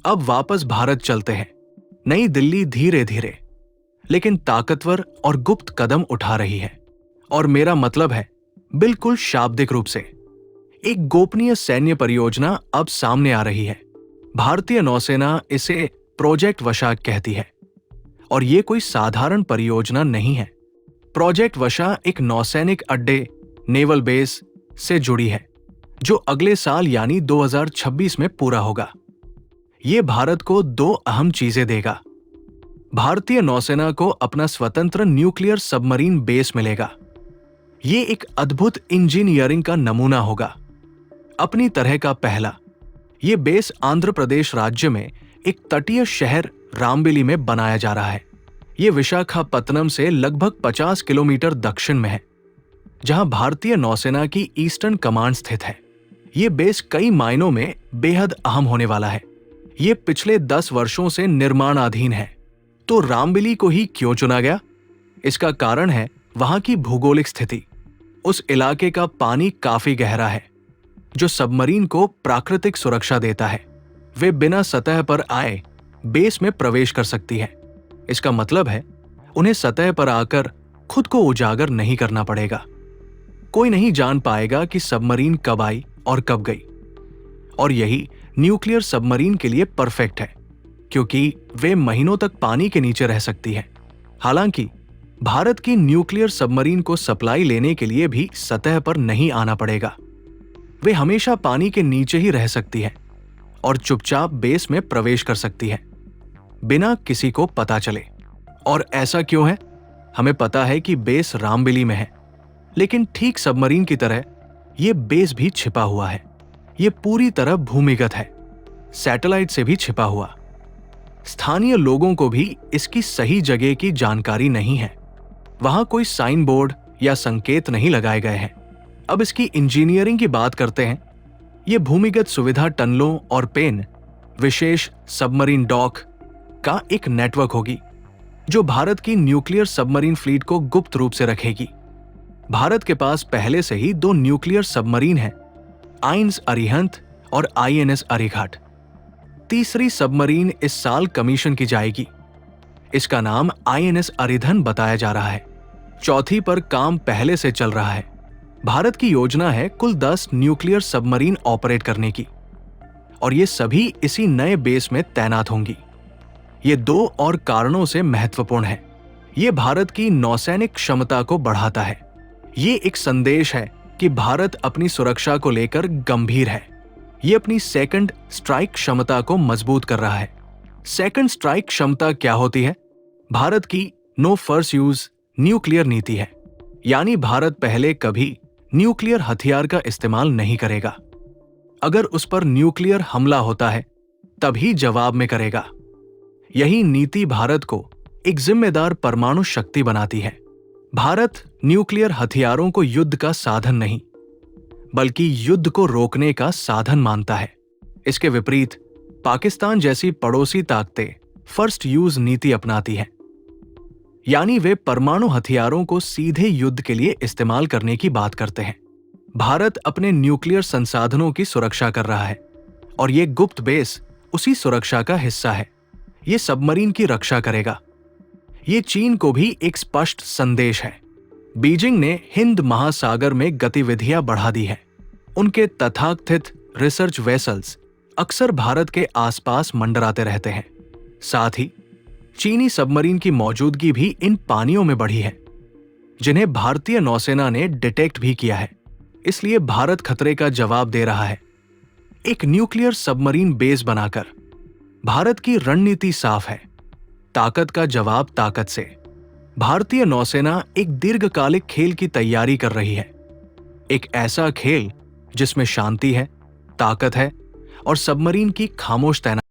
अब वापस भारत चलते हैं। नई दिल्ली धीरे धीरे लेकिन ताकतवर और गुप्त कदम उठा रही है। और मेरा मतलब है बिल्कुल शाब्दिक रूप से। एक गोपनीय सैन्य परियोजना अब सामने आ रही है। भारतीय नौसेना इसे प्रोजेक्ट वशा कहती है। और ये कोई साधारण परियोजना नहीं है। प्रोजेक्ट वशा एक नौसैनिक अड्डे नेवल बेस से जुड़ी है जो अगले साल यानी 2026 में पूरा होगा। ये भारत को दो अहम चीजें देगा। भारतीय नौसेना को अपना स्वतंत्र न्यूक्लियर सबमरीन बेस मिलेगा। ये एक अद्भुत इंजीनियरिंग का नमूना होगा, अपनी तरह का पहला। ये बेस आंध्र प्रदेश राज्य में एक तटीय शहर रामबिली में बनाया जा रहा है। ये विशाखापत्तनम से लगभग 50 किलोमीटर दक्षिण में है, जहां भारतीय नौसेना की ईस्टर्न कमांड स्थित है। ये बेस कई मायनों में बेहद अहम होने वाला है। ये पिछले 10 वर्षों से निर्माणाधीन है। तो रामबिली को ही क्यों चुना गया? इसका कारण है वहां की भूगोलिक स्थिति। उस इलाके का पानी काफी गहरा है, जो सबमरीन को प्राकृतिक सुरक्षा देता है। वे बिना सतह पर आए बेस में प्रवेश कर सकती है। इसका मतलब है उन्हें सतह पर आकर खुद को उजागर नहीं करना पड़ेगा। कोई नहीं जान पाएगा कि सबमरीन कब आई और कब गई। और यही न्यूक्लियर सबमरीन के लिए परफेक्ट है, क्योंकि वे महीनों तक पानी के नीचे रह सकती है। हालांकि भारत की न्यूक्लियर सबमरीन को सप्लाई लेने के लिए भी सतह पर नहीं आना पड़ेगा। वे हमेशा पानी के नीचे ही रह सकती है और चुपचाप बेस में प्रवेश कर सकती है, बिना किसी को पता चले। और ऐसा क्यों है? हमें पता है कि बेस रामबिली में है, लेकिन ठीक सबमरीन की तरह यह बेस भी छिपा हुआ है। यह पूरी तरह भूमिगत है, सैटेलाइट से भी छिपा हुआ। स्थानीय लोगों को भी इसकी सही जगह की जानकारी नहीं है। वहां कोई साइन बोर्ड या संकेत नहीं लगाए गए हैं। अब इसकी इंजीनियरिंग की बात करते हैं। यह भूमिगत सुविधा टनलों और पेन विशेष सबमरीन डॉक का एक नेटवर्क होगी, जो भारत की न्यूक्लियर सबमरीन फ्लीट को गुप्त रूप से रखेगी। भारत के पास पहले से ही 2 न्यूक्लियर सबमरीन हैं, आइन्स अरिहंत और आईएनएस अरिघाट। तीसरी सबमरीन इस साल कमीशन की जाएगी। इसका नाम आईएनएस अरिधन बताया जा रहा है। चौथी पर काम पहले से चल रहा है। भारत की योजना है कुल 10 न्यूक्लियर सबमरीन ऑपरेट करने की, और ये सभी इसी नए बेस में तैनात होंगी। ये 2 और कारणों से महत्वपूर्ण है। ये भारत की नौसैनिक क्षमता को बढ़ाता है। ये एक संदेश है कि भारत अपनी सुरक्षा को लेकर गंभीर है। ये अपनी सेकंड स्ट्राइक क्षमता को मजबूत कर रहा है। सेकंड स्ट्राइक क्षमता क्या होती है? भारत की नो फर्स्ट यूज न्यूक्लियर नीति है, यानी भारत पहले कभी न्यूक्लियर हथियार का इस्तेमाल नहीं करेगा। अगर उस पर न्यूक्लियर हमला होता है तभी जवाब में करेगा। यही नीति भारत को एक जिम्मेदार परमाणु शक्ति बनाती है। भारत न्यूक्लियर हथियारों को युद्ध का साधन नहीं, बल्कि युद्ध को रोकने का साधन मानता है। इसके विपरीत पाकिस्तान जैसी पड़ोसी ताकतें फर्स्ट यूज नीति अपनाती हैं, यानी वे परमाणु हथियारों को सीधे युद्ध के लिए इस्तेमाल करने की बात करते हैं। भारत अपने न्यूक्लियर संसाधनों की सुरक्षा कर रहा है, और ये गुप्त बेस उसी सुरक्षा का हिस्सा है। ये सबमरीन की रक्षा करेगा। ये चीन को भी एक स्पष्ट संदेश है। बीजिंग ने हिंद महासागर में गतिविधियां बढ़ा दी है। उनके तथाकथित रिसर्च वेसल्स अक्सर भारत के आसपास मंडराते रहते हैं। साथ ही चीनी सबमरीन की मौजूदगी भी इन पानियों में बढ़ी है, जिन्हें भारतीय नौसेना ने डिटेक्ट भी किया है। इसलिए भारत खतरे का जवाब दे रहा है, एक न्यूक्लियर सबमरीन बेस बनाकर। भारत की रणनीति साफ है, ताकत का जवाब ताकत से। भारतीय नौसेना एक दीर्घकालिक खेल की तैयारी कर रही है। एक ऐसा खेल जिसमें शांति है, ताकत है और सबमरीन की खामोश तैनाती।